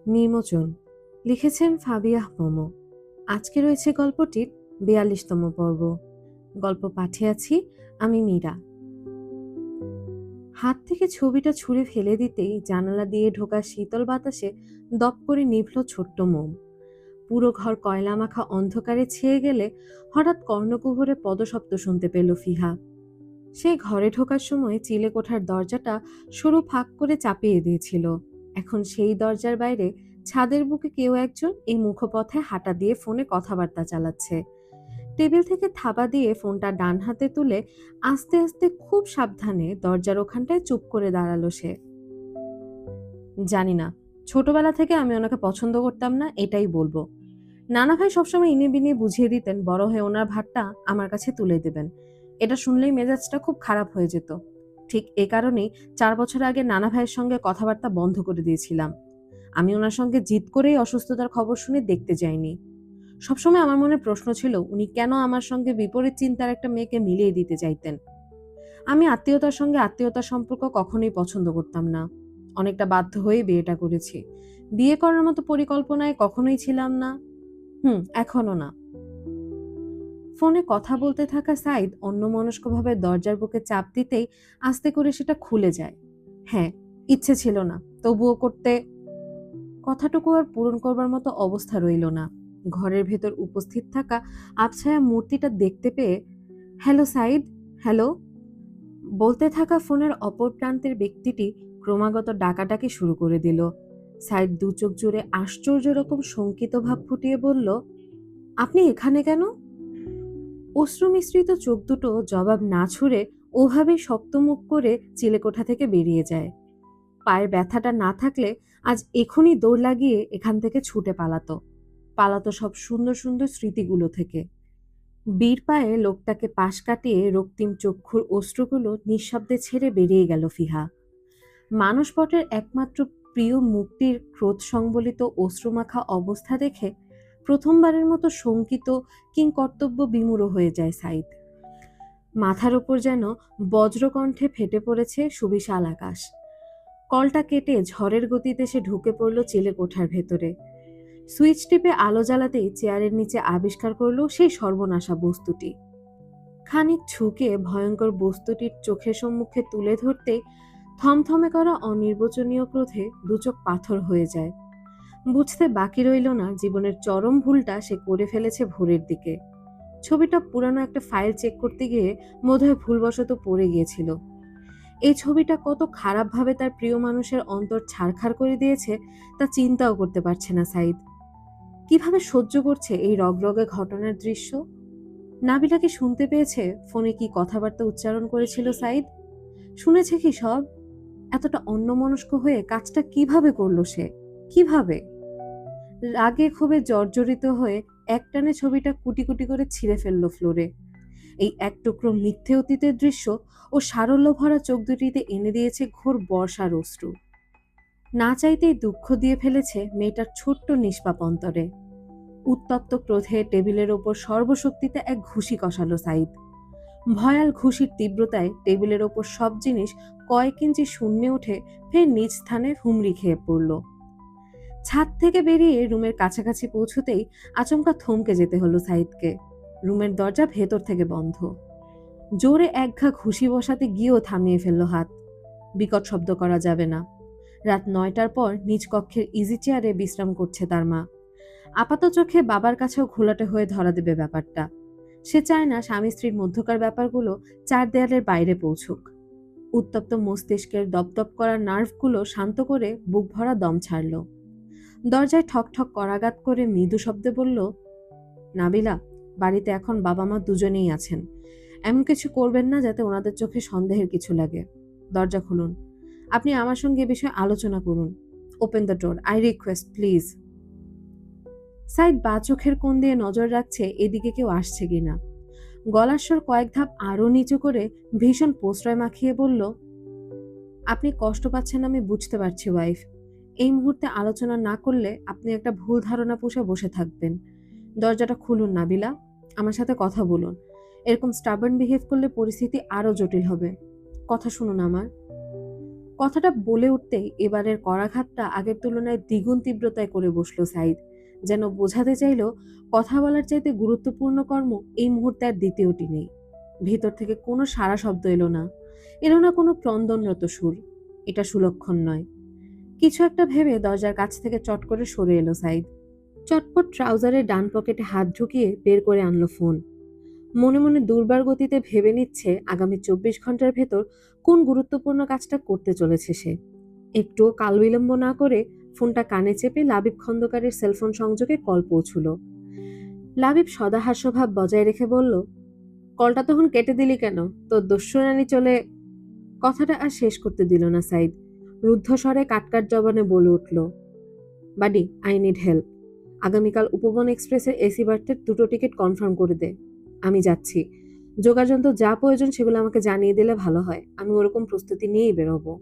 নির্মোচন লিখেছেন ফাবিয়াহ মোমো। আজকে রয়েছে গল্পটির ৪২তম পর্ব। গল্প পাঠে আছি আমি মীরা। হাত থেকে ছবিটা ছুঁড়ে ফেলে দিতেই জানালা দিয়ে ঢোকা শীতল বাতাসে দপ করে নিভল ছোট্ট মোম। পুরো ঘর কয়লা মাখা অন্ধকারে ছেয়ে গেলে হঠাৎ কর্ণকুহরে পদশব্দ শুনতে পেল ফিহা। সে ঘরে ঢোকার সময় চিলে কোঠার দরজাটা সরু ফাঁক করে চাপিয়ে দিয়েছিল। এখন সেই দরজার বাইরে ছাদের বুকে কেউ একজন এই মুখপথে হাঁটা দিয়ে ফোনে কথাবার্তা চালাচ্ছে। টেবিল থেকে থাবা দিয়ে ফোনটা ডান হাতে তুলে আস্তে আস্তে খুব সাবধানে দরজার ওখানটায় চুপ করে দাঁড়ালো সে। জানি না, ছোটবেলা থেকে আমি ওনাকে পছন্দ করতাম না, এটাই বলবো। নানা ভাই সবসময় ইনে বিনে বুঝিয়ে দিতেন, বড় হয়ে ওনার ভাতটা আমার কাছে তুলে দেবেন। এটা শুনলেই মেজাজটা খুব খারাপ হয়ে যেত। ঠিক এ কারণেই ৪ বছর আগে নানা ভাইয়ের সঙ্গে কথাবার্তা বন্ধ করে দিয়েছিলাম। আমি ওনার সঙ্গে জিদ করেই অসুস্থতার খবর শুনে দেখতে যাইনি। সবসময় আমার মনে প্রশ্ন ছিল, উনি কেন আমার সঙ্গে বিপরীত চিন্তার একটা মেয়েকে মিলিয়ে দিতে চাইতেন। আমি আত্মীয়তার সঙ্গে আত্মীয়তার সম্পর্ক কখনোই পছন্দ করতাম না। অনেকটা বাধ্য হয়ে বিয়েটা করেছি। বিয়ে করার মতো পরিকল্পনায় কখনোই ছিলাম না। এখনো না। ফোনে কথা বলতে থাকা সাইদ অন্যমনস্কভাবে দরজার বুকে চাপ দিতেই আস্তে করে সেটা খুলে যায়। হ্যাঁ, ইচ্ছে ছিল না, তবুও করতে। কথাটুকু আর পূরণ করবার মতো অবস্থা রইল না। ঘরের ভেতর উপস্থিত থাকা আবছায়া মূর্তিটা দেখতে পেয়ে, হ্যালো সাইদ, হ্যালো বলতে থাকা ফোনের অপর প্রান্তের ব্যক্তিটি ক্রমাগত ডাকাডাকি শুরু করে দিল। সাইদ দু চোখ জুড়ে আশ্চর্য রকম শঙ্কিত ভাব ফুটিয়ে বলল, আপনি এখানে কেন? অশ্রু মিশ্রিত চোখ দুটো জবাব না ছুড়ে ওভাবেই শক্ত মুখ করে চিলেকোঠা থেকে বেরিয়ে যায়। পায়ের ব্যথাটা না থাকলে আজ এখনই দৌড় লাগিয়ে এখান থেকে ছুটে পালাতো। পালাতো সব সুন্দর সুন্দর স্মৃতিগুলো থেকে। বীর পায়ে লোকটাকে পাশ কাটিয়ে রক্তিম চক্ষুর অশ্রুগুলো নিঃশব্দে ছেড়ে বেরিয়ে গেল ফিহা। মানসপটের একমাত্র প্রিয় মুক্তির ক্রোধ সংবলিত অশ্রুমাখা অবস্থা দেখে প্রথমবারের মতো শঙ্কিত কিংকর্তব্য বিমূঢ় হয়ে যায় সাইদ। মাথার ওপর যেন বজ্রকণ্ঠে ফেটে পড়েছে সুবিশাল আকাশ। কলটা কেটে ঝড়ের গতিতে সে ঢুকে পড়ল চিলে কোঠার ভেতরে। সুইচ টিপে আলো জ্বালাতেই চেয়ারের নিচে আবিষ্কার করল সেই সর্বনাশা বস্তুটি। খানিক ঝুঁকে ভয়ঙ্কর বস্তুটির চোখের সম্মুখে তুলে ধরতেই থমথমে করা অনির্বচনীয় ক্রোধে দুচোখ পাথর হয়ে যায়। বুঝতে বাকি রইল না জীবনের চরম ভুলটা সে করে ফেলেছে ভোরের দিকে। ছবিটা পুরানো একটা ফাইল চেক করতে গিয়ে বোধহয় ভুলবশত পড়ে গিয়েছিল। এই ছবিটা কত খারাপভাবে তার প্রিয় মানুষের অন্তর ছারখার করে দিয়েছে তা চিন্তাও করতে পারছে না সাইদ। কিভাবে সহ্য করছে এই রগরগে ঘটনার দৃশ্য? নাবিলা কি শুনতে পেয়েছে ফোনে কি কথাবার্তা উচ্চারণ করেছিল সাইদ? শুনেছে কি সব? এতটা অন্যমনস্ক হয়ে কাজটা কিভাবে করলো সে? কিভাবে? রাগে ক্ষোভে জর্জরিত হয়ে একটানে ছবিটা কুটি কুটি করে ছিঁড়ে ফেললো ফ্লোরে। এই এক টুকরো মিথ্যে অতীতের দৃশ্য ও সারল্য ভরা চোখ দুটিতে এনে দিয়েছে ঘোর বর্ষার অশ্রু। না চাইতেই দুঃখ দিয়ে ফেলেছে মেয়েটার ছোট্ট নিষ্পাপ অন্তরে। উত্তপ্ত ক্রোধে টেবিলের ওপর সর্বশক্তিতে এক ঘুষি কষালো সাইদ। ভয়াল ঘুষির তীব্রতায় টেবিলের ওপর সব জিনিস কয়েক ইঞ্চি শূন্যে উঠে ফের নিজ স্থানে হুমড়ি খেয়ে পড়ল। ছাদ থেকে বেরিয়ে রুমের কাছাকাছি পৌঁছতেই আচমকা থমকে যেতে হলো সাইদকে। রুমের দরজা ভেতর থেকে বন্ধ। জোরে একঘা ঘুষি বসাতে গিয়েও থামিয়ে ফেলল হাত। বিকট শব্দ করা যাবে না। রাত ৯টার পর নিজ কক্ষের ইজি চেয়ারে বিশ্রাম করছে তার মা। আপাত চোখে বাবার কাছেও ঘোলাটে হয়ে ধরা দেবে ব্যাপারটা। সে চায় না স্বামী স্ত্রীর মধ্যকার ব্যাপারগুলো ৪ দেয়ালের বাইরে পৌঁছুক। উত্তপ্ত মস্তিষ্কের দপদপ করা নার্ভগুলো শান্ত করে বুক ভরা দম ছাড়ল। দরজায় ঠক ঠক করাঘাত করে মৃদু শব্দে বলল, নাবিলা, বাড়িতে এখন বাবা মা দুজনেই আছেন। এমন কিছু করবেন না যাতে ওনাদের চোখে সন্দেহের কিছু লাগে। দরজা খুলুন। আপনি আমার সঙ্গে এ বিষয়ে আলোচনা করুন। Open the door, I request, please. সাইদ বা চোখের কোণ দিয়ে নজর রাখছে এদিকে কেউ আসছে কিনা। গলার স্বর কয়েক ধাপ আরো নিচু করে ভীষণ প্রশ্রয় মাখিয়ে বলল, আপনি কষ্ট পাচ্ছেন আমি বুঝতে পারছি ওয়াইফ। এই মুহূর্তে আলোচনা না করলে আপনি একটা ভুল ধারণা পুষে বসে থাকবেন। দরজাটা খুলুন নাবিলা, আমার সাথে কথা বলুন। এরকম স্টাবার্ন বিহেভ করলে পরিস্থিতি আরো জটিল হবে। কথা শুনুন আমার। কথাটা বলে উঠতেই এবারের করাঘাতটা আগের তুলনায় দ্বিগুণ তীব্রতায় করে বসলো সাইদ, যেন বোঝাতে চাইল কথা বলার চাইতে গুরুত্বপূর্ণ কর্ম এই মুহূর্তে আর দ্বিতীয়টি নেই। ভিতর থেকে কোনো সাড়া শব্দ এলো না কোনো ক্রন্দনরত সুর। এটা সুলক্ষণ নয়। কিছু একটা ভেবে দরজার কাছ থেকে চট করে সরে এলো সাইদ। চটপট ট্রাউজারের ডান পকেটে হাত ঢুকিয়ে বের করে আনলো ফোন। মনে মনে দুর্বার গতিতে ভেবে নিচ্ছে আগামী 24 ঘন্টার ভেতর কোন গুরুত্বপূর্ণ কাজটা করতে চলেছে সে। একটুও কালবিলম্ব না করে ফোনটা কানে চেপে লাবিব খন্দকারের সেলফোন সংযোগে কল পৌঁছল। লাবিব সদাহাস্যভাব বজায় রেখে বলল, কলটা তখন কেটে দিলি কেন? তোর দস্যুরানি চলে। কথাটা আর শেষ করতে দিল না সাইদ। রুদ্ধস্বরে কাটকাট জবানে বলে উঠল, বাডি, আই নিড হেল্প। আগামীকাল উপবন এক্সপ্রেসের এসি বার্থের 2টো টিকিট কনফার্ম করে দে। আমি যাচ্ছি। যোগাযন্ত্র যা প্রয়োজন সেগুলো আমাকে জানিয়ে দিলে ভালো হয়। আমি ওরকম প্রস্তুতি নিয়েই বেরোবো।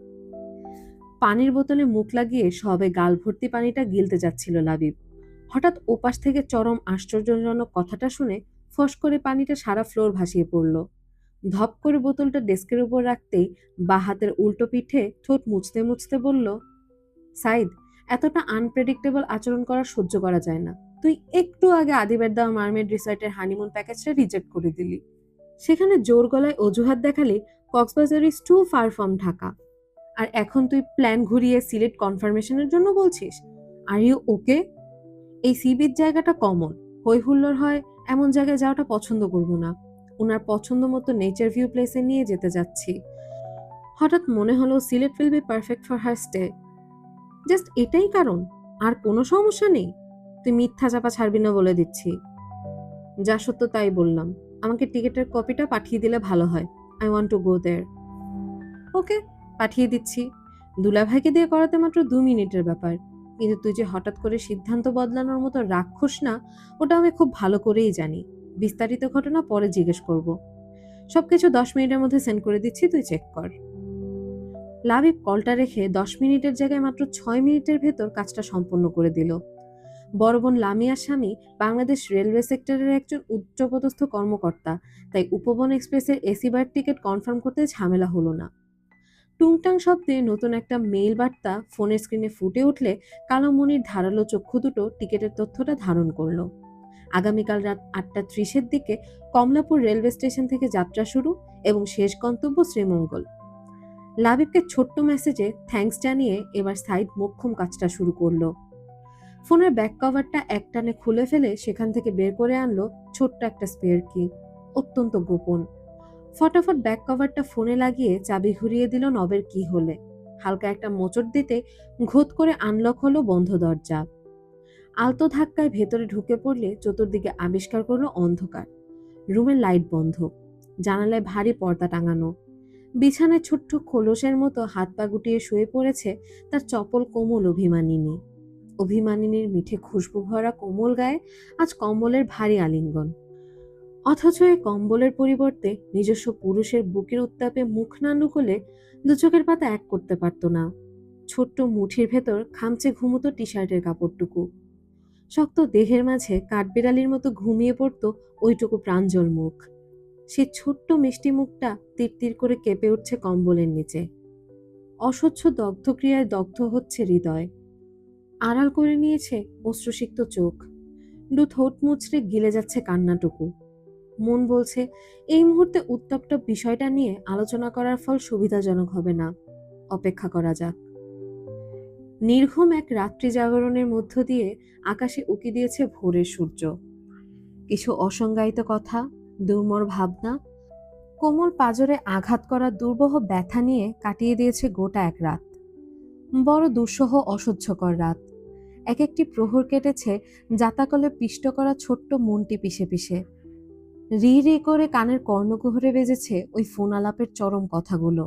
পানির বোতলে মুখ লাগিয়ে সবে গাল ভর্তি পানিটা গিলতে যাচ্ছিল লাবিব। হঠাৎ ওপাশ থেকে চরম আশ্চর্যজনক কথাটা শুনে ফস করে পানিটা সারা ফ্লোর ভাসিয়ে পড়ল। ধপ করে বোতলটা ডেস্কের উপর রাখতেই বা হাতের উল্টো পিঠে ঠোঁট মুছতে মুছতে বলল, সাইদ, এতটা আনপ্রেডিক্টেবল আচরণ করা সহ্য করা যায় না। তুই একটু আগে আদিবের দেওয়া মার্মেড রিসর্টের হানিমুন প্যাকেজটা রিজেক্ট করে দিলি। সেখানে জোর গলায় অজুহাত দেখালি Cox's Bazar is too far from Dhaka. আর এখন তুই প্ল্যান ঘুরিয়ে সিলেট কনফার্মেশনের জন্য বলছিস। Are you okay? এই সি বিচ জায়গাটা কমন, হই হুল্লোড় হয় এমন জায়গায় যাওয়াটা পছন্দ করব না। ওনার পছন্দ মতো নেচার ভিউ প্লেসে নিয়ে যেতে যাচ্ছি। হঠাৎ মনে হলো Sylhet will be perfect for her stay. Just এটাই কারণ? আর কোনো সমস্যা নেই? তুই মিথ্যা চাপা ছাড়বি না বলে দিচ্ছি। যা সত্য তাই বললাম। আমাকে টিকিটের কপিটা পাঠিয়ে দিলে ভালো হয়। আই ওয়ান্ট টু গো দেয়ার। ওকে, পাঠিয়ে দিচ্ছি। দুলাভাইকে দিয়ে করাতে মাত্র 2 মিনিটের ব্যাপার। কিন্তু তুই যে হঠাৎ করে সিদ্ধান্ত বদলানোর মতো রাক্ষস না, ওটা আমি খুব ভালো করেই জানি। বিস্তারিত ঘটনা পরে জিজ্ঞেস করব। সবকিছু 10 মিনিটের মধ্যে সেন্ড করে দিচ্ছি, তুই চেক কর। লাবিব কলটা রেখে 10 মিনিটের জায়গায় মাত্র 6 মিনিটের ভেতর কাজটা সম্পন্ন করে দিল। বড় বোন লামিয়ার স্বামী বাংলাদেশ রেলওয়ে সেক্টরের একজন উচ্চপদস্থ কর্মকর্তা, তাই উপবন এক্সপ্রেসের এসি বার টিকিট কনফার্ম করতে ঝামেলা হলো না। টুংটাং শব্দে নতুন একটা মেইল বার্তা ফোনের স্ক্রিনে ফুটে উঠলে কালোমণির ধারালো চক্ষু দুটো টিকিটের তথ্যটা ধারণ করল। আগামীকাল রাত 8:30-এর দিকে কমলাপুর রেলওয়ে স্টেশন থেকে যাত্রা শুরু এবং শেষ গন্তব্য শ্রীমঙ্গল। লাবিবকে ছোট্ট মেসেজে থ্যাঙ্কস জানিয়ে এবার সাইদ মোক্ষম কাজটা শুরু করলো। ফোনের ব্যাক কভারটা একটানে খুলে ফেলে সেখান থেকে বের করে আনলো ছোট্ট একটা স্পেয়ার কি, অত্যন্ত গোপন। ফটাফট ব্যাক কভারটা ফোনে লাগিয়ে চাবি ঘুরিয়ে দিল নবের কি হলে। হালকা একটা মোচড় দিতে ঘোত করে আনলক হলো বন্ধ দরজা। আলতো ধাক্কায় ভেতরে ঢুকে পড়লে চতুর্দিকে আবিষ্কার করলো অন্ধকার। রুমের লাইট বন্ধ, জানালায় ভারী পর্দা টাঙানো। বিছানায় ছোট্ট খোলসের মতো হাত পা গুটিয়ে শুয়ে পড়েছে তার চপল কোমল অভিমানিনী। অভিমানিনীর মিঠে খুশবু ভরা কোমল গায়ে আজ কম্বলের ভারী আলিঙ্গন। অথচ এই কম্বলের পরিবর্তে নিজস্ব পুরুষের বুকের উত্তাপে মুখ না নুকলে দু চোখের পাতা এক করতে পারত না। ছোট্ট মুঠির ভেতর খামচে ঘুমুতো টি শার্টের কাপড়টুকু। শক্ত দেহের মাঝে কাঠবিড়ালির মতো ঘুমিয়ে পড়তো ওইটুকু প্রাঞ্জল মুখ। সে ছোট্ট মিষ্টি মুখটা তীর করে কেঁপে উঠছে কম্বলের নিচে। অসহ্য দগ্ধক্রিয়ায় দগ্ধ হচ্ছে হৃদয়। আড়াল করে নিয়েছে অশ্রুসিক্ত চোখ। দু ঠোঁট মুচড়ে গিলে যাচ্ছে কান্নাটুকু। মন বলছে এই মুহূর্তে উত্তপ্ত বিষয়টা নিয়ে আলোচনা করার ফল সুবিধাজনক হবে না, অপেক্ষা করা যাক। নির্ঘুম এক রাত্রি জাগরণের মধ্য দিয়ে আকাশে উকি দিয়েছে ভোরের সূর্য। কিছু অসংজ্ঞায়িত কথা, দুর্মর ভাবনা, কোমল পাজরে আঘাত করা দুর্বহ ব্যথা নিয়ে কাটিয়ে দিয়েছে গোটা এক রাত। বড় দুঃসহ অসহ্যকর রাত। এক একটি প্রহর কেটেছে জাতাকলে পিষ্ট করা ছোট্ট মনটি পিষে পিষে। রি রি করে কানের কর্ণকুহরে বেজেছে ওই ফোন আলাপের চরম কথাগুলো।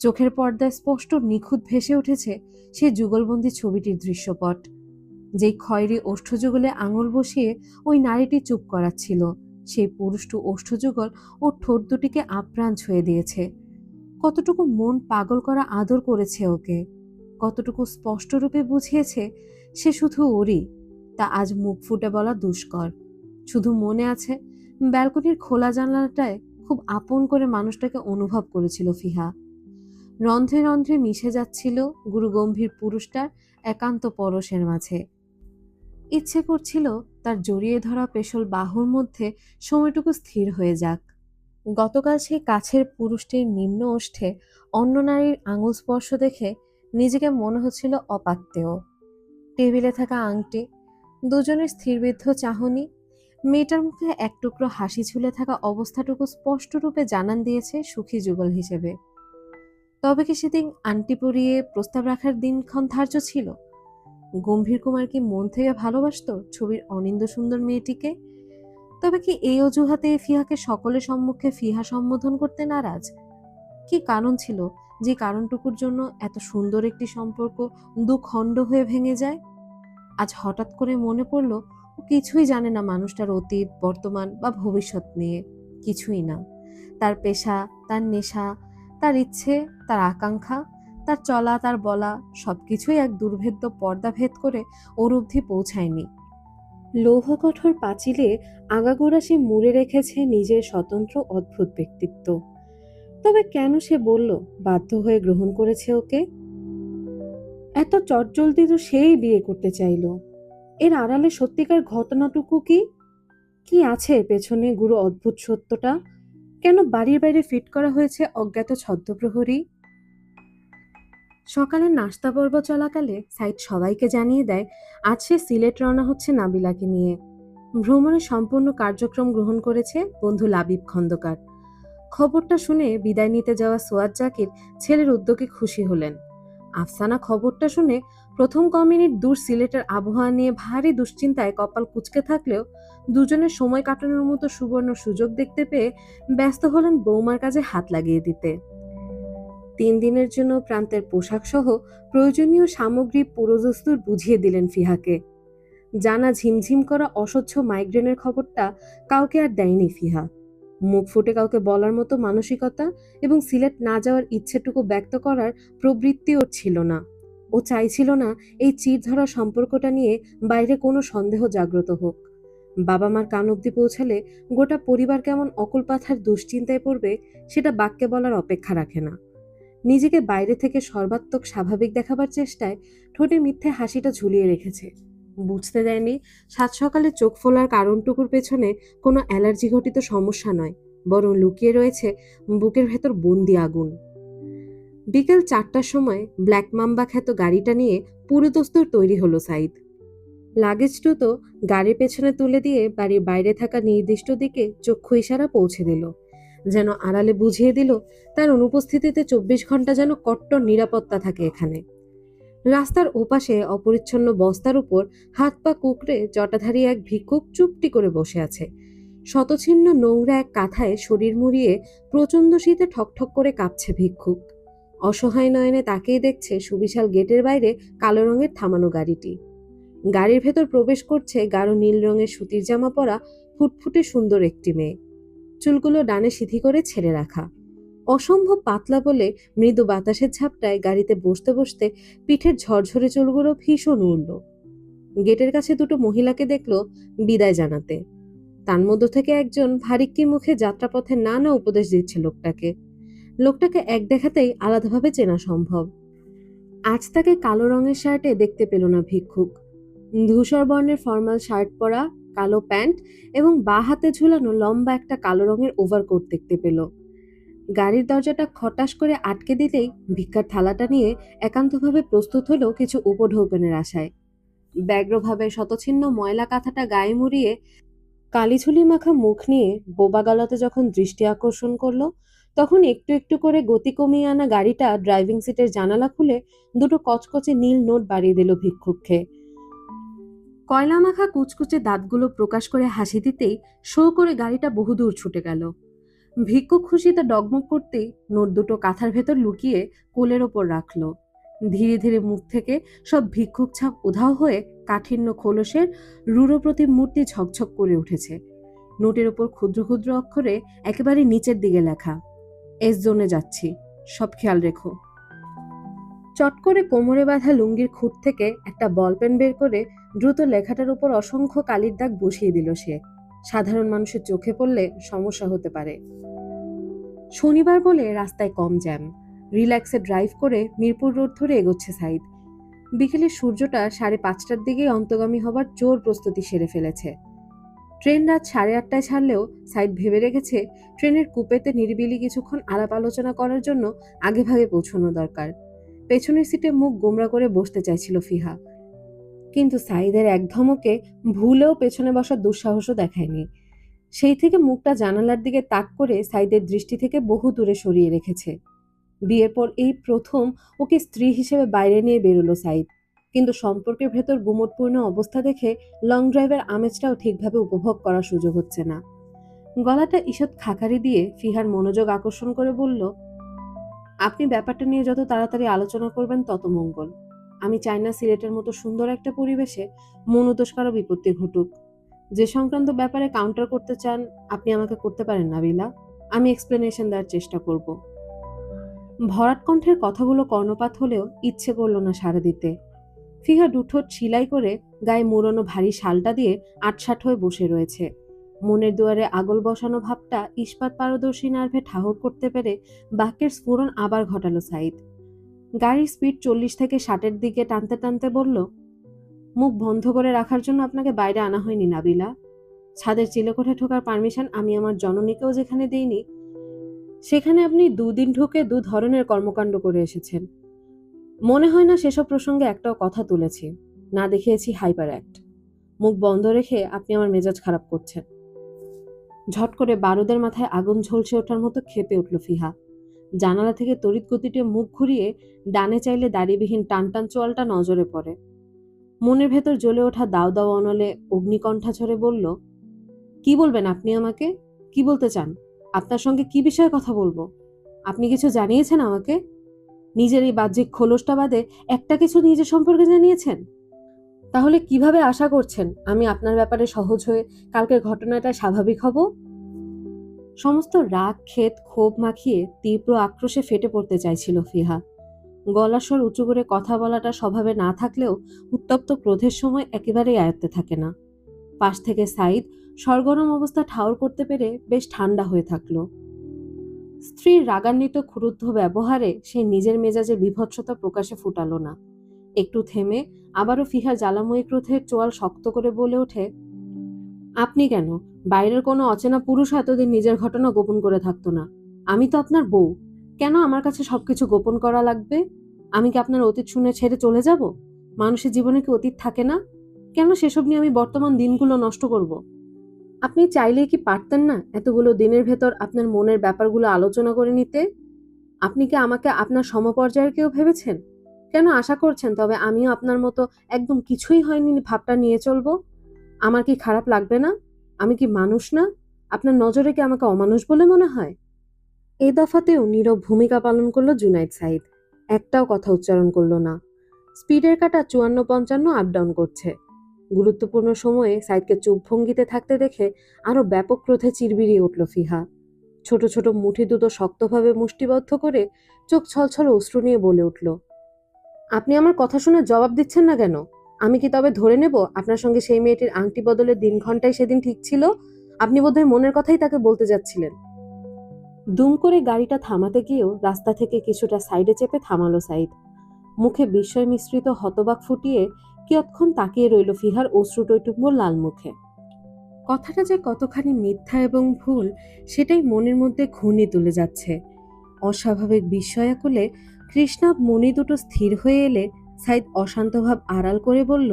চোখের পর্দায় স্পষ্ট নিখুঁত ভেসে উঠেছে সেই যুগলবন্দি ছবিটির দৃশ্যপট। যেই খয়েরি ওষ্ঠযুগলে আঙুল বসিয়ে ওই নারীটি চুপ করাচ্ছিল, সেই পুরুষটু ওষ্ঠযুগল ও ঠোঁট দুটিকে আপ্রাণ ছুঁয়ে দিয়েছে। কতটুকু মন পাগল করা আদর করেছে ওকে, কতটুকু স্পষ্টরূপে বুঝিয়েছে সে শুধু ওরই, তা আজ মুখ ফুটে বলা দুষ্কর। শুধু মনে আছে ব্যালকনির খোলা জানলাটায় খুব আপন করে মানুষটাকে অনুভব করেছিল ফিহা। রন্ধ্রে রন্ধ্রে মিশে যাচ্ছিল গুরু গম্ভীর পুরুষটার একান্ত পরশের মাঝে। ইচ্ছে করছিল তার জড়িয়ে ধরা পেশল বাহুর মধ্যে সময়টুকু স্থির হয়ে যাক। গতকাল সেই কাছের পুরুষটির নিম্ন ওষ্ঠে অন্য নারীর আঙুল স্পর্শ দেখে নিজেকে মনে হচ্ছিল অপাত্তেয়। টেবিলে থাকা আংটি, দুজনের স্থিরবিদ্ধ চাহনি, মেয়েটার মুখে এক টুকরো হাসি ঝুলে থাকা অবস্থাটুকু স্পষ্টরূপে জানান দিয়েছে সুখী যুগল হিসেবে। তবে কি সেদিন আংটি পরিয়ে প্রস্তাব রাখার দিনক্ষণ ধার্য ছিল? গম্ভীর কুমার কি মন থেকে ভালোবাসতো ছবির অনিন্দ সুন্দর মেয়েটিকে? তবে কি এই অজুহাতে ফিহাকে সকলের সম্মুখে ফিহা সম্বোধন করতে নারাজ? কি কারণ ছিল যে কারণটুকুর জন্য এত সুন্দর একটি সম্পর্ক দুখণ্ড হয়ে ভেঙে যায়? আজ হঠাৎ করে মনে পড়ল ও কিছুই জানে না মানুষটার অতীত, বর্তমান বা ভবিষ্যৎ নিয়ে। কিছুই না। তার পেশা, তার নেশা, তার ইচ্ছে, তার আকাঙ্ক্ষা, তার চলা, তার বলা সবকিছুই এক দুর্ভেদ্য পর্দা ভেদ করে ওর অবধি পৌঁছায়নি। লৌহ কঠোর পাঁচিলে আগাগোড়া সে মুড়ে রেখেছে নিজের স্বতন্ত্র অদ্ভুত ব্যক্তিত্ব। তবে কেন সে বলল বাধ্য হয়ে গ্রহণ করেছে ওকে? এত চটজলদি তো সেই বিয়ে করতে চাইলো। এর আড়ালে সত্যিকার ঘটনাটুকু কি? কি আছে এর পেছনে গুরু অদ্ভুত সত্যটা? কেন বাড়ির বাইরে ফিট করা হয়েছে অজ্ঞাত ছদ্মপ্রহরী? সকালে নাস্তা পর্ব চলাকালে সাইদ সবাইকে জানিয়ে দেয় আজ সে সিলেট রওনা হচ্ছে নাবিলাকে নিয়ে। ভ্রমণের সম্পূর্ণ কার্যক্রম গ্রহণ করেছে বন্ধু লাবিব খন্দকার। খবরটা শুনে বিদায় নিতে যাওয়া সোয়াদ জাকির ছেলের উদ্যোগে খুশি হলেন। আফসানা খবরটা শুনে প্রথম মিনিট দূর সিলেটের আবহাওয়া নিয়ে ভারী দুশ্চিন্তায় কপাল কুঁচকে থাকলেও দুজনের সময় কাটানোর মতো সুবর্ণ সুযোগ দেখতে পেয়ে ব্যস্ত হলেন বৌমার কাজে হাত লাগিয়ে দিতে। 3 দিনের জন্য প্রান্তের পোশাক সহ প্রয়োজনীয় সামগ্রী পুরোদস্তুর বুঝিয়ে দিলেন ফিহাকে। জানা ঝিমঝিম করা অসহ্য মাইগ্রেনের খবরটা কাউকে আর দেয়নি ফিহা। মুখ ফুটে কাউকে বলার মতো মানসিকতা এবং সিলেট না যাওয়ার ইচ্ছেটুকু ব্যক্ত করার প্রবৃত্তি ওর ছিল না। ও চাইছিল না এই চির ধরা সম্পর্কটা নিয়ে বাইরে কোনো সন্দেহ জাগ্রত হোক। বাবা মার কান অব্দি পৌঁছালে গোটা পরিবার কেমন অকুলপাথার দুশ্চিন্তায় পড়বে সেটা বাক্যে বলার অপেক্ষা রাখে না। নিজেকে বাইরে থেকে সর্বাত্মক স্বাভাবিক দেখাবার চেষ্টায় ঠোঁটে মিথ্যে হাসিটা ঝুলিয়ে রেখেছে। বুঝতে দেয়নি সাত সকালে চোখ ফোলার কারণটুকুর পেছনে কোনো অ্যালার্জি ঘটিত সমস্যা নয়, বরং লুকিয়ে রয়েছে বুকের ভেতর বন্দি আগুন। বিকেল 4টার সময় ব্ল্যাক মাম্বা খ্যাত গাড়িটা নিয়ে পুরো দস্তুর তৈরি হলো সাইদ। লাগেজ তো গাড়ির পেছনে তুলে দিয়ে বাড়ির বাইরে থাকা নির্দিষ্ট দিকে চক্ষু ইশারা পৌঁছে দিল, যেন আড়ালে বুঝিয়ে দিল তার অনুপস্থিতিতে 24 ঘন্টা যেন কট্টর নিরাপত্তা থাকে এখানে। রাস্তার ওপাশে অপরিচ্ছন্ন বস্তার উপর হাত পা কুকড়ে জটাধারী এক ভিক্ষুক চুপটি করে বসে আছে। শতছিন্ন নোংরা এক কাঁথায় শরীর মুড়িয়ে প্রচণ্ড শীতে ঠকঠক করে কাঁপছে ভিক্ষুক। অসহায় নয়নে তাকেই দেখছে সুবিশাল গেটের বাইরে কালো রঙের থামানো গাড়িটি। গাড়ির ভেতর প্রবেশ করছে গাঢ় নীল রঙের সুতির জামা পরা ফুটফুটে সুন্দর একটি মেয়ে। চুলগুলো ডানে সিধি করে ছেড়ে রাখা, অসম্ভব পাতলা বলে মৃদু বাতাসের ঝাপটায় গাড়িতে বসতে বসতে পিঠের ঝরঝরে চুলগুলো ভীষণ উড়ল। গেটের কাছে দুটো মহিলাকে দেখলো বিদায় জানাতে। তার মধ্য থেকে একজন ভারিক্কি মুখে যাত্রাপথে নানা উপদেশ দিচ্ছে লোকটাকে এক দেখাতেই আলাদাভাবে চেনা সম্ভব। আজ তাকে কালো রঙের শার্টে দেখতে পেল না ভিক্ষুক। ধূসর বর্ণের ফর্মাল শার্ট পরা, কালো প্যান্ট এবং বাঁ হাতে ঝুলানো লম্বা একটা কালো রঙের ওভারকোট দেখতে পেল। গাড়ির দরজাটা খটাস করে আটকে দিতেই ভিক্ষার থালাটা নিয়ে একান্তভাবে প্রস্তুত হলো কিছু উপঢৌকনের আশায়। ব্যগ্রভাবে শতছিন্ন ময়লা কাঁথাটা গায়ে মুড়িয়ে কালিঝুলি মাখা মুখ নিয়ে বোবা গলাতে যখন দৃষ্টি আকর্ষণ করলো, তখন একটু একটু করে গতি কমিয়ে আনা গাড়িটা ড্রাইভিং সিটের জানালা খুলে দুটো কচকচে নীল নোট বাড়িয়ে দিল ভিক্ষুককে। কয়লা মাখা কুচকুচে দাঁতগুলো প্রকাশ করে হাসি দিতেই শো করে গাড়িটা বহুদূর ছুটে গেল। ভিক্ষুক খুশিতে ডগমগ করতেই নোট দুটো কাঁথার ভেতর লুকিয়ে কোলের ওপর রাখলো। ধীরে ধীরে মুখ থেকে সব ভিক্ষুক ছাপ উধাও হয়ে কাঠিন্য খোলসের রূঢ় প্রতিমূর্তি ঝকঝক করে উঠেছে। নোটের ওপর ক্ষুদ্র ক্ষুদ্র অক্ষরে একেবারে নিচের দিকে লেখা, এস জোনে যাচ্ছি, সব খেয়াল রেখো। চট করে কোমরে বাঁধা লুঙ্গির খুঁট থেকে একটা বলপেন বের করে দ্রুত লেখাটার উপর অসংখ্য কালির দাগ বসিয়ে দিল সে। সাধারণ মানুষের চোখে পড়লে সমস্যা হতে পারে। শনিবার বলে রাস্তায় কম জ্যাম। রিল্যাক্সে ড্রাইভ করে মিরপুর রোড ধরে এগোচ্ছে সাইদ। বিকেলে সূর্যটা 5:30টার দিকেই অন্তগামী হবার জোর প্রস্তুতি সেরে ফেলেছে। ট্রেন রাত 8:30টায় ছাড়লেও সাইদ ভেবে রেখেছে ট্রেনের কুপেতে নিরিবিলি কিছুক্ষণ আলাপ আলোচনা করার জন্য আগেভাগে পৌঁছানো দরকার। পেছনের সিটে মুখ গোমরা করে বসতে চাইছিল ফিহা, কিন্তু সাইদের এক ধমকে ভুলেও পেছনে বসার দুঃসাহসও দেখায়নি। সেই থেকে মুখটা জানালার দিকে তাক করে সাইদের দৃষ্টি থেকে বহু দূরে সরিয়ে রেখেছে। বিয়ের পর এই প্রথম ওকে স্ত্রী হিসেবে বাইরে নিয়ে বেরোলো সাইদ, কিন্তু সম্পর্কের ভেতর গুমটপূর্ণ অবস্থা দেখে লং ড্রাইভের আমেজটাও ঠিকভাবে উপভোগ করার সুযোগ হচ্ছে না। গলাটা ঈষৎ খাকারি দিয়ে ফিহার মনোযোগ আকর্ষণ করে বলল, আপনি ব্যাপারটা নিয়ে যত তাড়াতাড়ি আলোচনা করবেন তত মঙ্গল। আমি চাই না সিলেটের মতো সুন্দর একটা পরিবেশে মনোদোষ কারো বিপত্তি ঘটুক। যে সংক্রান্ত ব্যাপারে কাউন্টার করতে চান আপনি আমাকে করতে পারেন নাবিলা, আমি এক্সপ্লেনেশন দেওয়ার চেষ্টা করব। ভরাট কণ্ঠের কথাগুলো কর্ণপাত হলেও ইচ্ছে করল না সাড়া দিতে। ফিহা দুঠোঁট সিলাই করে গায়ে মুড়োনো ভারী শালটা দিয়ে আটসাট হয়ে বসে রয়েছে। মনের দুয়ারে আগল বসানো ভাবটা ইস্পাত পারদর্শী নার্ভে ঠাহর করতে পেরে বাক্যের স্ফুরণ আবার ঘটালো সাইদ। গাড়ির স্পিড 40 থেকে 60-এর দিকে টানতে টানতে বলল, মুখ বন্ধ করে রাখার জন্য আপনাকে বাইরে আনা হয়নি নাবিলা। ছাদের চিলেকোঠে ঢোকার পারমিশন আমি আমার জননীকেও যেখানে দেইনি, সেখানে আপনি 2 দিন ঢুকে 2 ধরনের কর্মকাণ্ড করে এসেছেন। মনে হয় না সেসব প্রসঙ্গে একটাও কথা তুলেছি, না দেখিয়েছি হাইপার অ্যাক্ট। মুখ বন্ধ রেখে আপনি আমার মেজাজ খারাপ করছেন। ঝট করে বারুদের মাথায় আগুন ঝলসে ওঠার মতো ক্ষেপে উঠল ফিহা। জানালা থেকে তড়িৎ গতিতে মুখ ঘুরিয়ে ডানে চাইলে দাড়িবিহীন টান টান চোয়ালটা নজরে পড়ে। মনের ভেতর জ্বলে ওঠা দাও দাও অনলে অগ্নিকণ্ঠা ঝরে বলল, কি বলবেন আপনি আমাকে? কি বলতে চান? আপনার সঙ্গে কি বিষয়ে কথা বলবো? আপনি কিছু জানিয়েছেন আমাকে? নিজের এই বাহ্যিক খোলসটা বাদে একটা কিছু নিজের সম্পর্কে জানিয়েছেন? তাহলে কিভাবে আশা করছেন আমি আপনার ব্যাপারে সহজ হয়ে কালকের ঘটনাটা স্বাভাবিক হব? সমস্ত রাগ ক্ষেদ ক্ষোভ মাখিয়ে তীব্র আক্রোশে ফেটে পড়তে চাইছিল ফিহা। গলার স্বর উঁচু করে কথা বলাটা স্বভাবে না থাকলেও উত্তপ্ত ক্রোধের সময় একেবারেই আয়ত্তে থাকে না। পাশ থেকে সাইদ সরগরম অবস্থা ঠাউর করতে পেরে বেশ ঠান্ডা হয়ে থাকলো। স্ত্রীর রাগান্বিত ক্রুদ্ধ ব্যবহারে সে নিজের মেজাজে বিভৎসতা প্রকাশে ফুটালো না। একটু থেমে আবারও ফিহার জ্বালাময়ী ক্রোধের চোয়াল শক্ত করে বলে ওঠে, আপনি কেন? বাইরের কোনো অচেনা পুরুষ এতদিন নিজের ঘটনা গোপন করে থাকতো না। আমি তো আপনার বউ, কেন আমার কাছে সবকিছু গোপন করা লাগবে? আমি কি আপনার অতীত শুনে ছেড়ে চলে যাব? মানুষের জীবনে কি অতীত থাকে না? কেন সেসব নিয়ে আমি বর্তমান দিনগুলো নষ্ট করব? আপনি চাইলেই কি পারতেন না এতগুলো দিনের ভেতর আপনার মনের ব্যাপারগুলো আলোচনা করে নিতে? আপনি কি আমাকে আপনার সমপর্যায়ের কেউ ভেবেছেন? কেন আশা করছেন তবে আমিও আপনার মতো একদম কিছুই হয়নি ভাবটা নিয়ে চলবো? আমার কি খারাপ লাগবে না? আমি কি মানুষ না? আপনার নজরে কি আমাকে অমানুষ বলে মনে হয়? এই দফাতেও নীরব ভূমিকা পালন করলো জুনাইদ সাইদ। একটাও কথা উচ্চারণ করলো না। স্পিডের কাটা 54-55 আপ ডাউন করছে। গুরুত্বপূর্ণ সময়ে সাইদকে চুপ ভঙ্গিতে থাকতে দেখে আরো ব্যাপক ক্রোধে চিরবিরিয়ে উঠল ফিহা। ছোট ছোট মুঠি দুটো শক্তভাবে মুষ্টিবদ্ধ করে চোখ ছলছল অশ্রু নিয়ে বলে উঠল, আপনি আমার কথা শুনে জবাব দিচ্ছেন না কেন? আমি কি তবে ধরে নেব আপনার সঙ্গে সেই মেয়েটির আংটি বদলের দিন ঘন্টায় সেদিন ঠিক ছিল? আপনি বোধহয় মনের কথাই তাকে বলতে যাচ্ছিলেন। দুম করে গাড়িটা থামাতে গিয়েও রাস্তা থেকে কিছুটা সাইডে চেপে থামালো সাইদ। মুখে বিস্ময় মিশ্রিত হতবাক ফুটিয়ে কিয়ৎক্ষণ তাকিয়ে রইল ফিহার অশ্রুটৈটুম্ব লাল মুখে। কথাটা যে কতখানি মিথ্যা এবং ভুল সেটাই মনের মধ্যে ঘূর্ণি তুলে যাচ্ছে। অস্বাভাবিক বিস্ময়াকুলে কৃষ্ণাব মনি দুটো স্থির হয়ে এলে সাইদ অশান্ত ভাব আড়াল করে বলল,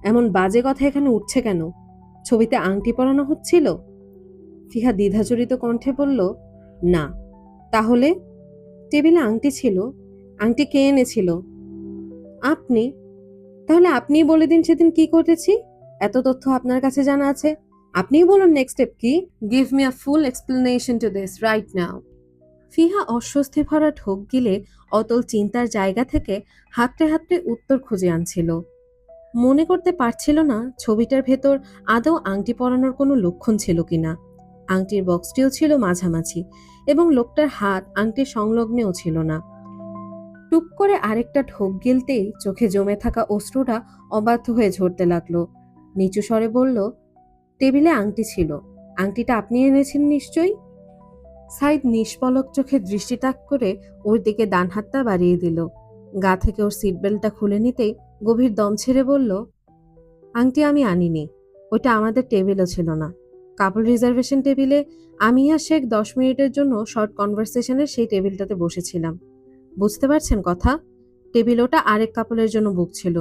এমন বাজে কথা এখানে উঠছে কেন? ছবিতে আংটি পরানো হচ্ছিল? ফিহা দ্বিধাজড়িত কণ্ঠে বলল, না। তাহলে? টেবিলে আংটি ছিল। আংটি কে এনেছিল? আপনি। তাহলে আপনিই বলে দিন সেদিন কি করেছি। এত তথ্য আপনার কাছে জানা আছে, আপনিই বলুন নেক্সট স্টেপ কি। Give me a full explanation to this right now. ফিহা অস্বস্তি ভরা ঢোক গিলে অতল চিন্তার জায়গা থেকে হাতড়ে হাতড়ে উত্তর খুঁজে আনছিল। মনে করতে পারছিল না ছবিটার ভেতর আদৌ আংটি পরানোর কোনো লক্ষণ ছিল কিনা। আংটির বক্সটিও ছিল মাঝামাঝি এবং লোকটার হাত আংটির সংলগ্নেও ছিল না। টুপ করে আরেকটা ঢোক গিলতেই চোখে জমে থাকা অশ্রুটা অবাধ্য হয়ে ঝরতে লাগলো। নিচু স্বরে বলল, টেবিলে আংটি ছিল। আংটিটা আপনি এনেছেন নিশ্চয়ই। সাইদ নিষ্পলক চোখে দৃষ্টি তাক করে ওর দিকে ডান হাতটা বাড়িয়ে দিল। গা থেকে ওর সিট বেল্টটা খুলে নিতেই গভীর দম ছেড়ে বলল, আংটি আমি আনিনি, ওইটা আমাদের টেবিলও ছিল না। কাপল রিজার্ভেশন টেবিলে আমি আর শেখ 10 মিনিটের জন্য শর্ট কনভারসেশনের সেই টেবিলটাতে বসেছিলাম। বুঝতে পারছেন কথা? টেবিল ওটা আরেক কাপলের জন্য বুক ছিল।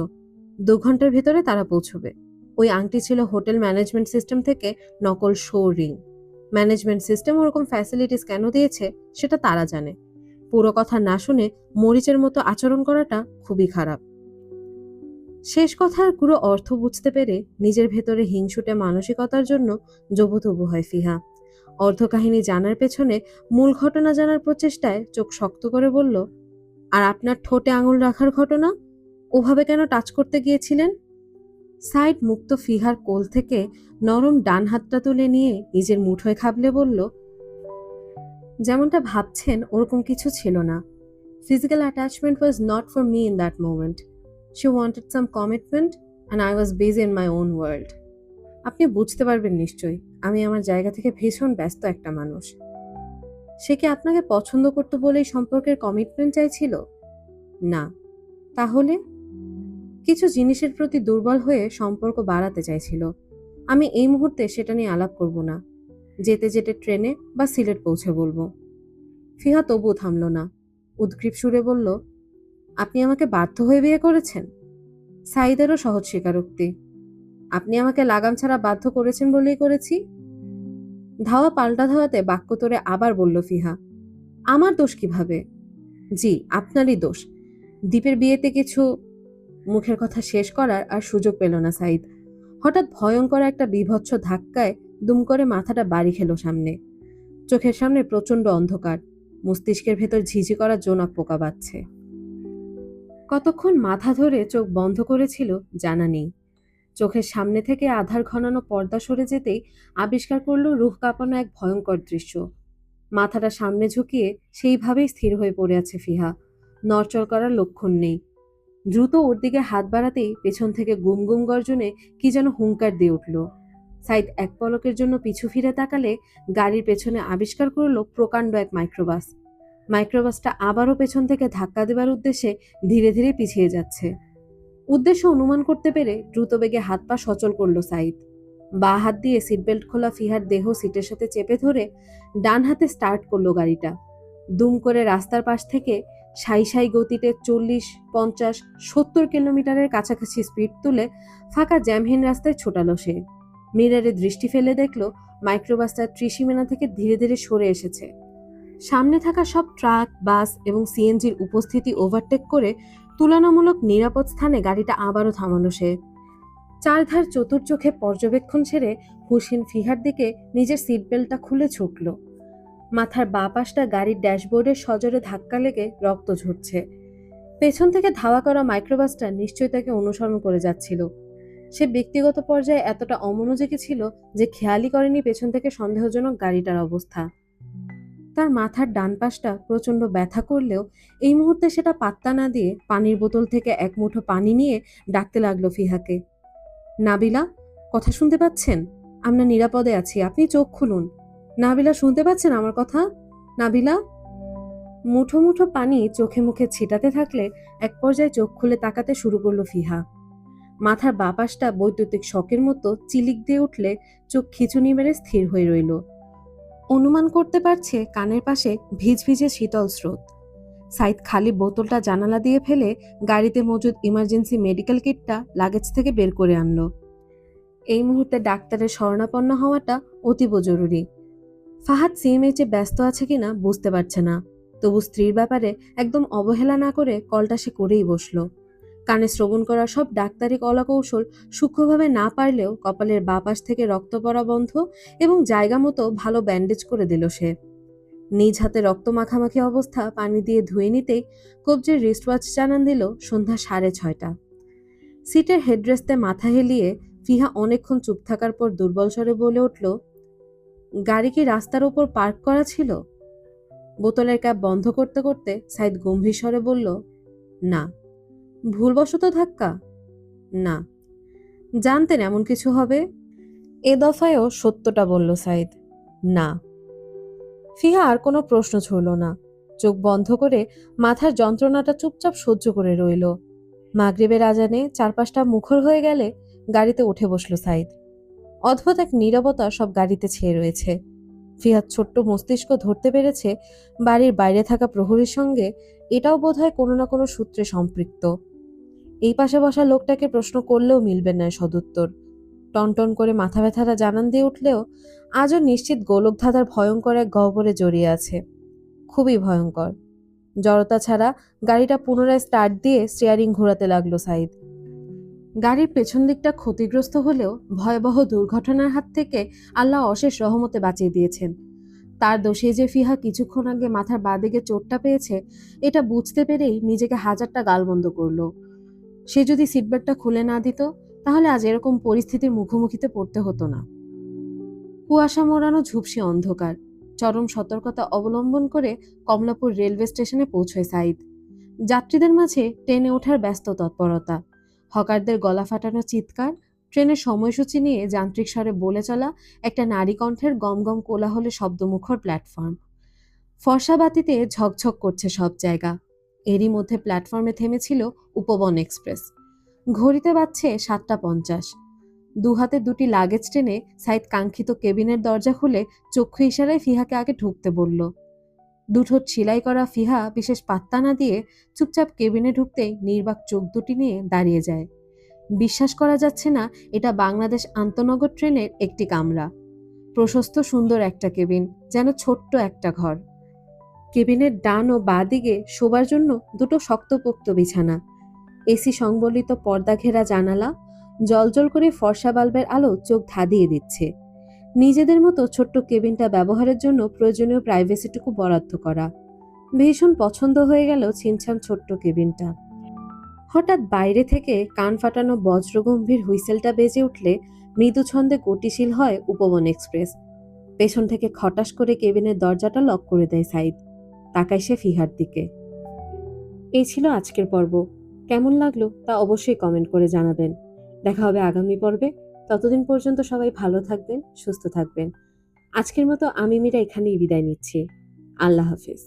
2 ঘন্টার ভেতরে তারা পৌঁছবে। ওই আংটি ছিল হোটেল ম্যানেজমেন্ট সিস্টেম থেকে নকল শো রিং। ম্যানেজমেন্ট সিস্টেম ওরকম ফ্যাসিলিটিস কেন দিয়েছে সেটা তারা জানে। পুরো কথা না শুনে মরিচের মতো আচরণ করাটা খুবই খারাপ। শেষ কথার পুরো অর্থ বুঝতে পেরে নিজের ভেতরে হিংসুটে মানসিকতার জন্য জবুতবু হয় ফিহা। অর্ধকাহিনী জানার পেছনে মূল ঘটনা জানার প্রচেষ্টায় চোখ শক্ত করে বলল, আর আপনার ঠোঁটে আঙুল রাখার ঘটনা, ওভাবে কেন টাচ করতে গিয়েছিলেন? সাইড মুক্ত ফিহার কোল থেকে নরম ডান হাতটা তুলে নিয়ে নিজের মুঠোয় খাবলে বলল, যেমনটা ভাবছেন ওরকম কিছু ছিল না। Physical attachment was not for me in that moment. She wanted some commitment and I was busy in my own world. আপনি বুঝতে পারবেন নিশ্চয়ই, আমি আমার জায়গা থেকে ভীষণ ব্যস্ত একটা মানুষ। সে কি আপনাকে পছন্দ করতো বলেই সম্পর্কের কমিটমেন্ট চাইছিল? না। তাহলে? কিছু জিনিসের প্রতি দুর্বল হয়ে সম্পর্ক বাড়াতে চাইছিল। আমি এই মুহূর্তে সেটা নিয়ে আলাপ করব না। যেতে যেতে ট্রেনে বা সিলেট পৌঁছে বলবো। ফিহা তবুও থামল না। উদ্গ্রীব সুরে বলল, আপনি আমাকে বাধ্য হয়ে বিয়ে করেছেন? সাইদেরও সহজ স্বীকারোক্তি। আপনি আমাকে লাগাম ছাড়া বাধ্য করেছেন বলেই করেছি। ধাওয়া পাল্টা ধাওয়াতে বাক্য তোরে আবার বলল ফিহা, আমার দোষ কিভাবে? জি, আপনারই দোষ। দীপের বিয়েতে কিছু। মুখের কথা শেষ করার আর সুযোগ পেল না সাইদ। হঠাৎ ভয়ঙ্কর একটা বীভৎস ধাক্কায় দুম করে মাথাটা বাড়ি খেল সামনে। চোখের সামনে প্রচন্ড অন্ধকার, মস্তিষ্কের ভেতর ঝিঝি করা জোনাক পোকা বাজছে। কতক্ষণ মাথা ধরে চোখ বন্ধ করেছিল জানা নেই। চোখের সামনে থেকে আধার ঘনানো পর্দা সরে যেতেই আবিষ্কার করল রুহ কাঁপানো এক ভয়ঙ্কর দৃশ্য। মাথাটা সামনে ঝুঁকিয়ে সেইভাবেই স্থির হয়ে পড়ে আছে ফিহা। নড়চড় করার লক্ষণ নেই। দ্রুত ওর দিকে হাত বাড়াতেই পেছন থেকে গুম গুম গর্জনে কি যেন হুঙ্কার দিয়ে উঠল। সাইদ এক পলকের জন্য পিছু ফিরে তাকালে গাড়ির পেছনে আবিষ্কার করল প্রকাণ্ড এক মাইক্রোবাস। মাইক্রোবাসটা আবারও পেছন থেকে ধাক্কা দেবার উদ্দেশ্যে ধীরে ধীরে পিছিয়ে যাচ্ছে। উদ্দেশ্য অনুমান করতে পেরে দ্রুত বেগে হাত পা সচল করল সাইদ। বা হাত দিয়ে সিটবেল্ট খোলা ফিহার দেহ সিটের সাথে চেপে ধরে ডান হাতে স্টার্ট করলো গাড়িটা। দুম করে রাস্তার পাশ থেকে সাই সাই গতিতে 40, 50, 70 কিলোমিটারের কাছাকাছি স্পিড তুলে ফাঁকা জ্যামহীন রাস্তায় ছোটালো সে। মিরারে দৃষ্টি ফেলে দেখলো মাইক্রোবাসটা ত্রিসীমানা থেকে ধীরে ধীরে সরে এসেছে। সামনে থাকা সব ট্রাক, বাস এবং সিএনজির উপস্থিতি ওভারটেক করে তুলনামূলক নিরাপদ স্থানে গাড়িটা আবারও থামালো সে। চারধার চতুর্চোখে পর্যবেক্ষণ ছেড়ে হুসিন ফিহার দিকে নিজের সিট বেল্টটা খুলে ছুটল। মাথার বাঁ পাশটা গাড়ির ড্যাশবোর্ডের সজোরে ধাক্কা লেগে রক্ত ঝরছে। পেছন থেকে ধাওয়া করা মাইক্রোবাসটা নিশ্চয়ই তাকে অনুসরণ করে যাচ্ছিল। সে ব্যক্তিগত পর্যায়ে এতটা অমনোযোগী ছিল যে খেয়ালই করেনি পেছন থেকে সন্দেহজনক গাড়িটার অবস্থা। তার মাথার ডান পাশটা প্রচন্ড ব্যথা করলেও এই মুহূর্তে সেটা পাত্তা না দিয়ে পানির বোতল থেকে এক মুঠো পানি নিয়ে ডাকতে লাগলো ফিহাকে। নাবিলা, কথা শুনতে পাচ্ছেন? আমরা নিরাপদে আছি, আপনি চোখ খুলুন। নাবিলা, শুনতে পাচ্ছেন আমার কথা? নাবিলা। মুঠো মুঠো পানি চোখে মুখে ছিটাতে থাকলে এক পর্যায়ে চোখ খুলে তাকাতে শুরু করলো ফিহা। মাথার বাপাসটা বৈদ্যুতিক শকের মতো চিলিক দিয়ে উঠলে চোখ খিচুনি মেরে স্থির হয়ে রইল। অনুমান করতে পারছে কানের পাশে ভিজভিজে শীতল স্রোত। সাইদ খালি বোতলটা জানালা দিয়ে ফেলে গাড়িতে মজুদ ইমার্জেন্সি মেডিকেল কিটটা লাগেজ থেকে বের করে আনলো। এই মুহূর্তে ডাক্তারের শরণাপন্ন হওয়াটা অতীব জরুরি। ফাহাদ সিএমএইচে ব্যস্ত আছে কিনা বুঝতে পারছে না, তবু স্ত্রীর ব্যাপারে একদম অবহেলা না করে কলটা সে করেই বসলো। কানে শ্রবণ করা সব ডাক্তারি কলাকৌশল সূক্ষ্মভাবে না পারলেও কপালের বাঁ পাশ থেকে রক্ত পড়া বন্ধ এবং জায়গা মতো ভালো ব্যান্ডেজ করে দিল সে। নিজ হাতে রক্ত মাখামাখি অবস্থা পানি দিয়ে ধুয়ে নিতেই কবজির রিস্টওয়াচ জানান দিল সন্ধ্যা 6:30। সিটের হেডরেস্টে মাথা হেলিয়ে ফিহা অনেকক্ষণ চুপ থাকার পর দুর্বল স্বরে বলে উঠল, গাড়ি কি রাস্তার ওপর পার্ক করা ছিল? বোতলের ক্যাপ বন্ধ করতে করতে সাইদ গম্ভীর স্বরে বলল, না। ভুলবশত ধাক্কা? না। জানতেন এমন কিছু হবে? এ দফায়ও সত্যটা বলল সাইদ, না। ফিহা আর কোনো প্রশ্ন ছুড়ল না। চোখ বন্ধ করে মাথার যন্ত্রণাটা চুপচাপ সহ্য করে রইল। মাগরিবের আজানে চারপাশটা মুখর হয়ে গেলে গাড়িতে উঠে বসল সাইদ। অদ্ভুত এক নীরবতা সব গাড়িতে ছেয়ে রয়েছে। ফিহাদ ছোট্ট মস্তিষ্ক ধরতে পেরেছে বাড়ির বাইরে থাকা প্রহরীর সঙ্গে এটাও বোধহয় কোনো না কোনো সূত্রে সম্পৃক্ত। এই পাশে বসা লোকটাকে প্রশ্ন করলেও মিলবে না সদুত্তর। টনটন করে মাথা ব্যথাটা জানান দিয়ে উঠলেও আজও নিশ্চিত গোলকধাঁধার ভয়ঙ্কর এক গহ্বরে জড়িয়ে আছে। খুবই ভয়ঙ্কর। জড়তা ছাড়া গাড়িটা পুনরায় স্টার্ট দিয়ে স্টিয়ারিং ঘোরাতে লাগলো সাইদ। গাড়ির পেছন দিকটা ক্ষতিগ্রস্ত হলেও ভয়াবহ দুর্ঘটনার হাত থেকে আল্লাহ অশেষ রহমতে বাঁচিয়ে দিয়েছেন। তার দোষে যে ফিহা কিছুক্ষণ আগে মাথার বাঁদিকে চোটটা পেয়েছে এটা বুঝতে পেরেই নিজেকে হাজারটা গালমন্দ করলো। সে যদি সিটবেল্টটা খুলে না দিত তাহলে আজ এরকম পরিস্থিতির মুখোমুখিতে পড়তে হতো না। কুয়াশা মোড়ানো ঝুপসি অন্ধকার। চরম সতর্কতা অবলম্বন করে কমলাপুর রেলওয়ে স্টেশনে পৌঁছয় সাইদ। যাত্রীদের মাঝে ট্রেনে ওঠার ব্যস্ত তৎপরতা, হকারদের গলা ফাটানো চিৎকার, ট্রেনের সময়সূচি নিয়ে যান্ত্রিক স্বরে বলে চলা একটা নারী কণ্ঠের গমগম কোলাহলে শব্দমুখর প্ল্যাটফর্ম। ফর্সা বাতিতে ঝকঝক করছে সব জায়গা। এরই মধ্যে প্ল্যাটফর্মে থেমেছিল উপবন এক্সপ্রেস। ঘড়িতে বাজছে 7:50। দুহাতে দুটি লাগেজ টেনে সাইদ কাঙ্ক্ষিত কেবিনের দরজা খুলে চক্ষু ইশারায় ফিহাকে আগে ঢুকতে বলল। দুঠোঁট সেলাই করা ফিহা বিশেষ পাত্তা না দিয়ে চুপচাপ কেবিনে ঢুকতেই নির্বাক চোখ দুটি নিয়ে দাঁড়িয়ে যায়। বিশ্বাস করা যাচ্ছে না এটা বাংলাদেশ আন্তনগর ট্রেনের একটি কামরা। প্রশস্ত সুন্দর একটা কেবিন, যেন ছোট্ট একটা ঘর। কেবিনের ডান ও বাঁ দিকে শোবার জন্য দুটো শক্তপোক্ত বিছানা, এসি সংবলিত পর্দা ঘেরা জানালা, জ্বলজ্বল করে ফর্সা বাল্বের আলো চোখ ধাঁধিয়ে দিচ্ছে। নিজেদের মতো ছোট্ট কেবিনটা ব্যবহারের জন্য প্রয়োজনীয় প্রাইভেসিটুকু বরাদ্দ করা। ভীষণ পছন্দ হয়ে গেল ছিমছাম ছোট্ট কেবিনটা। হঠাৎ বাইরে থেকে কান ফাটানো বজ্রগম্ভীর হুইসেলটা বেজে উঠলে মৃদু ছন্দে গতিশীল হয় উপবন এক্সপ্রেস। পেছন থেকে খটাস করে কেবিনের দরজাটা লক করে দেয় সাইদ। তাকায় সে ফিহার দিকে। এই ছিল আজকের পর্ব। কেমন লাগলো তা অবশ্যই কমেন্ট করে জানাবেন। দেখা হবে আগামী পর্বে। ততদিন পর্যন্ত সবাই ভালো থাকবেন, সুস্থ থাকবেন। আজকের মতো আমি মীরা এখানেই বিদায় নিচ্ছি। আল্লাহ হাফেজ।